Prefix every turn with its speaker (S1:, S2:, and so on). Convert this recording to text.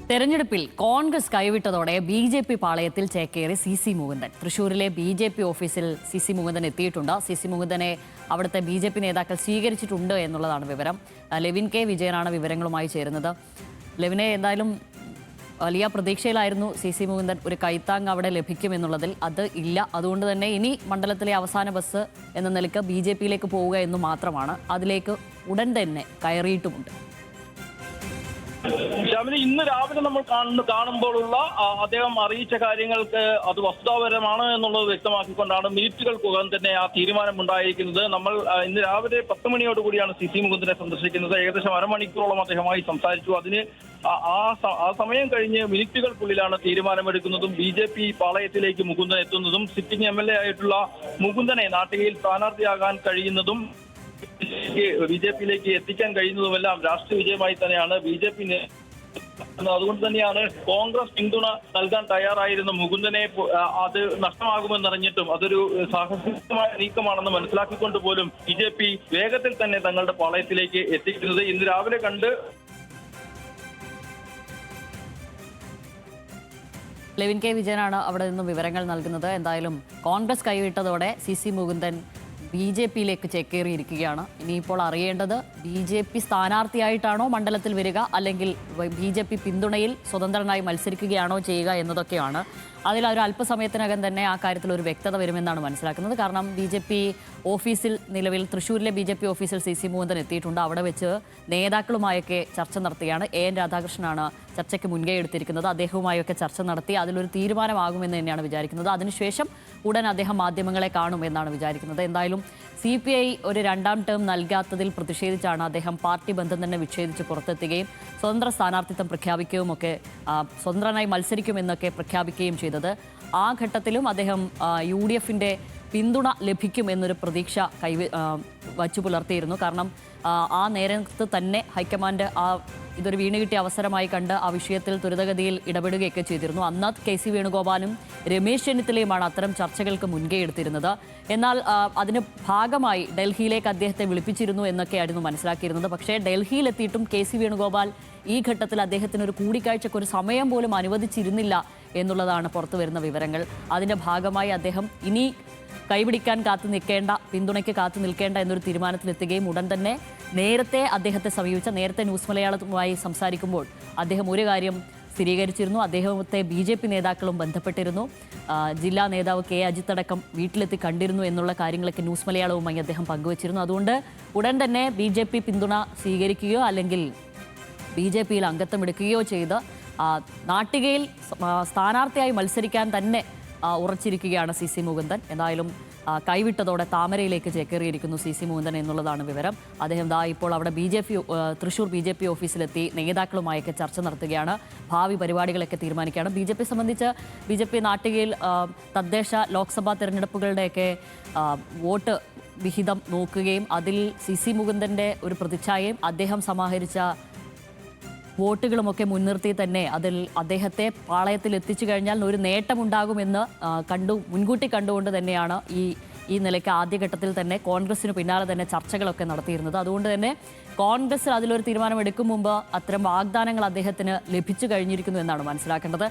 S1: തെരഞ്ഞെടുപ്പിൽ കോൺഗ്രസ് കൈവിട്ടതോടെ ബി.ജെ.പി. പാളയത്തിൽ ചേക്കേറി സി.സി. മുകുന്ദൻ. തൃശൂരിലെ ബി.ജെ.പി. ഓഫീസിൽ സി.സി. മുകുന്ദൻ എത്തിയിട്ടുണ്ട്. സി.സി. മുകുന്ദനെ അവിടുത്തെ ബി.ജെ.പി. നേതാക്കൾ സ്വീകരിച്ചിട്ടുണ്ട് എന്നുള്ളതാണ് വിവരം. ലെവിൻ കെ വിജയനാണ് വിവരങ്ങളുമായി ചേരുന്നത്. ലെവിനെ, എന്തായാലും വലിയ പ്രതീക്ഷയിലായിരുന്നു സി.സി. മുകുന്ദൻ ഒരു കൈത്താങ് അവിടെ ലഭിക്കുമെന്നുള്ളതിൽ. അത് ഇല്ല. അതുകൊണ്ട് തന്നെ ഇനി മണ്ഡലത്തിലെ അവസാന ബസ് എന്ന നിലയ്ക്ക് ബി.ജെ.പിയിലേക്ക് പോവുക എന്ന് മാത്രമാണ്. അതിലേക്ക് ഉടൻ തന്നെ കയറിയിട്ടുമുണ്ട്.
S2: ശ്യാമിനി, ഇന്ന് രാവിലെ നമ്മൾ കാണുമ്പോഴുള്ള അദ്ദേഹം അറിയിച്ച കാര്യങ്ങൾക്ക് അത് വസ്തുതാപരമാണ് എന്നുള്ളത് വ്യക്തമാക്കിക്കൊണ്ടാണ് മിനിറ്റുകൾക്കകം തന്നെ ആ തീരുമാനമുണ്ടായിരിക്കുന്നത്. നമ്മൾ ഇന്ന് രാവിലെ 10 മണിയോടുകൂടിയാണ് സി.സി. മുകുന്ദനെ സന്ദർശിക്കുന്നത്. ഏകദേശം അരമണിക്കൂറോളം അദ്ദേഹമായി സംസാരിച്ചു. അതിന് ആ സമയം കഴിഞ്ഞ് മിനിറ്റുകൾക്കുള്ളിലാണ് തീരുമാനമെടുക്കുന്നതും ബി.ജെ.പി. പാളയത്തിലേക്ക് മുകുന്ദൻ എത്തുന്നതും സിറ്റിംഗ് എം.എൽ.എ. ആയിട്ടുള്ള മുകുന്ദനെ നാട്ടികയിൽ സ്ഥാനാർത്ഥിയാകാൻ കഴിയുന്നതും ബി.ജെ.പിയിലേക്ക് എത്തിക്കാൻ കഴിയുന്നതുമെല്ലാം രാഷ്ട്രീയ വിജയമായി തന്നെയാണ് ബി.ജെ.പി. അതുകൊണ്ട് തന്നെയാണ് കോൺഗ്രസ് പിന്തുണ നൽകാൻ തയ്യാറായിരുന്ന മുകുന്ദനെ അത് നഷ്ടമാകുമെന്നറിഞ്ഞിട്ടും അതൊരു സാഹസികമായ നീക്കമാണെന്ന് മനസ്സിലാക്കിക്കൊണ്ട് പോലും ബി.ജെ.പി. വേഗത്തിൽ തന്നെ തങ്ങളുടെ പാളയത്തിലേക്ക് എത്തിക്കുന്നത്. ഇന്ന് രാവിലെ കണ്ട്
S1: ലെവിൻ കെ വിജയനാണ് അവിടെ നിന്നും വിവരങ്ങൾ നൽകുന്നത്. എന്തായാലും കോൺഗ്രസ് കൈവിട്ടതോടെ സി.സി. മുകുന്ദൻ ബി.ജെ.പിയിലേക്ക് ചേക്കേറിയിരിക്കുകയാണ്. ഇനിയിപ്പോൾ അറിയേണ്ടത് ബി.ജെ.പി. സ്ഥാനാർത്ഥിയായിട്ടാണോ മണ്ഡലത്തിൽ വരിക, അല്ലെങ്കിൽ ബി.ജെ.പി. പിന്തുണയിൽ സ്വതന്ത്രനായി മത്സരിക്കുകയാണോ ചെയ്യുക എന്നതൊക്കെയാണ്. അതിൽ ഒരു അല്പസമയത്തിനകം തന്നെ ആ കാര്യത്തിൽ ഒരു വ്യക്തത വരുമെന്നാണ് മനസ്സിലാക്കുന്നത്. കാരണം ബി.ജെ.പി. ഓഫീസിൽ നിലവിൽ തൃശ്ശൂരിലെ ബി.ജെ.പി. ഓഫീസിൽ സി.സി. മുകുന്ദൻ എത്തിയിട്ടുണ്ട്. അവിടെ വെച്ച് നേതാക്കളുമായൊക്കെ ചർച്ച നടത്തുകയാണ്. എൻ രാധാകൃഷ്ണനാണ് ചർച്ചയ്ക്ക് മുൻകൈ എടുത്തിരിക്കുന്നത്. അദ്ദേഹവുമായൊക്കെ ചർച്ച നടത്തി അതിലൊരു തീരുമാനമാകുമെന്ന് തന്നെയാണ് വിചാരിക്കുന്നത്. അതിനുശേഷം ഉടൻ അദ്ദേഹം മാധ്യമങ്ങളെ കാണും എന്നാണ് വിചാരിക്കുന്നത്. എന്തായാലും CPI ഒരു 2ാം ടേം നൽകാത്തതിൽ പ്രതിഷേധിച്ചാണ് അദ്ദേഹം പാർട്ടി ബന്ധം തന്നെ വിച്ഛേദിച്ച് പുറത്തെത്തുകയും സ്വതന്ത്ര സ്ഥാനാർത്ഥിത്വം പ്രഖ്യാപിക്കുകയും ഒക്കെ സ്വതന്ത്രനായി മത്സരിക്കുമെന്നൊക്കെ പ്രഖ്യാപിക്കുകയും ചെയ്തത്. ആ ഘട്ടത്തിലും അദ്ദേഹം UDFന്റെ പിന്തുണ ലഭിക്കുമെന്നൊരു പ്രതീക്ഷ വച്ചു പുലർത്തിയിരുന്നു. കാരണം ആ നേരത്ത് തന്നെ ഹൈക്കമാൻഡ് ഇതൊരു വീണുകിട്ടിയ അവസരമായി കണ്ട് ആ വിഷയത്തിൽ ത്വരിതഗതിയിൽ ഇടപെടുകയൊക്കെ ചെയ്തിരുന്നു. അന്ന് KC വേണുഗോപാലും രമേശ് ചെന്നിത്തലയുമാണ് അത്തരം ചർച്ചകൾക്ക് മുൻകൈ എടുത്തിരുന്നത്. എന്നാൽ അതിന് ഭാഗമായി ഡൽഹിയിലേക്ക് അദ്ദേഹത്തെ വിളിപ്പിച്ചിരുന്നു എന്നൊക്കെയായിരുന്നു മനസ്സിലാക്കിയിരുന്നത്. പക്ഷേ ഡൽഹിയിലെത്തിയിട്ടും KC വേണുഗോപാൽ ഈ ഘട്ടത്തിൽ അദ്ദേഹത്തിന് ഒരു കൂടിക്കാഴ്ചയ്ക്ക് ഒരു സമയം പോലും അനുവദിച്ചിരുന്നില്ല എന്നുള്ളതാണ് പുറത്തു വരുന്ന വിവരങ്ങൾ. അതിൻ്റെ ഭാഗമായി അദ്ദേഹം ഇനി കൈപിടിക്കാൻ കാത്തു നിൽക്കേണ്ട, പിന്തുണയ്ക്ക് കാത്തു നിൽക്കേണ്ട എന്നൊരു തീരുമാനത്തിലെത്തുകയും ഉടൻ തന്നെ നേരത്തെ അദ്ദേഹത്തെ സമീപിച്ച നേരത്തെ ന്യൂസ് മലയാളവുമായി സംസാരിക്കുമ്പോൾ അദ്ദേഹം ഒരു കാര്യം സ്ഥിരീകരിച്ചിരുന്നു. അദ്ദേഹത്തെ BJP നേതാക്കളും ബന്ധപ്പെട്ടിരുന്നു. ജില്ലാ നേതാവ് K. അജിത്ത് അടക്കം വീട്ടിലെത്തി കണ്ടിരുന്നു എന്നുള്ള കാര്യങ്ങളൊക്കെ ന്യൂസ് മലയാളവുമായി അദ്ദേഹം പങ്കുവച്ചിരുന്നു. അതുകൊണ്ട് ഉടൻ തന്നെ BJP പിന്തുണ സ്വീകരിക്കുകയോ അല്ലെങ്കിൽ BJPയിൽ അംഗത്വമെടുക്കുകയോ ചെയ്ത് നാട്ടികയിൽ സ്ഥാനാർത്ഥിയായി മത്സരിക്കാൻ തന്നെ ഉറച്ചിരിക്കുകയാണ് CC മുകുന്ദൻ. എന്തായാലും കൈവിട്ടതോടെ താമരയിലേക്ക് ചേക്കേറിയിരിക്കുന്നു CC മുകുന്ദൻ എന്നുള്ളതാണ് വിവരം. അദ്ദേഹം ഇപ്പോൾ അവിടെ തൃശ്ശൂർ BJP ഓഫീസിലെത്തി നേതാക്കളുമായൊക്കെ ചർച്ച നടത്തുകയാണ്. ഭാവി പരിപാടികളൊക്കെ തീരുമാനിക്കുകയാണ്. BJP സംബന്ധിച്ച് BJP നാട്ടികയിൽ തദ്ദേശ ലോക്സഭാ തെരഞ്ഞെടുപ്പുകളുടെയൊക്കെ വോട്ട് വിഹിതം നോക്കുകയും അതിൽ CC മുകുന്ദൻ്റെ ഒരു പ്രതിച്ഛായയും അദ്ദേഹം സമാഹരിച്ച വോട്ടുകളുമൊക്കെ മുൻനിർത്തി തന്നെ അതിൽ അദ്ദേഹത്തെ പാളയത്തിൽ എത്തിച്ചു കഴിഞ്ഞാൽ ഒരു നേട്ടമുണ്ടാകുമെന്ന് മുൻകൂട്ടി കണ്ടുകൊണ്ട് തന്നെയാണ് ഈ നിലയ്ക്ക് ആദ്യഘട്ടത്തിൽ തന്നെ കോൺഗ്രസിന് പിന്നാലെ തന്നെ ചർച്ചകളൊക്കെ നടത്തിയിരുന്നത്. അതുകൊണ്ട് തന്നെ കോൺഗ്രസ് അതിലൊരു തീരുമാനമെടുക്കും മുമ്പ് അത്തരം വാഗ്ദാനങ്ങൾ അദ്ദേഹത്തിന് ലഭിച്ചു കഴിഞ്ഞിരിക്കുന്നു എന്നാണ് മനസ്സിലാക്കേണ്ടത്.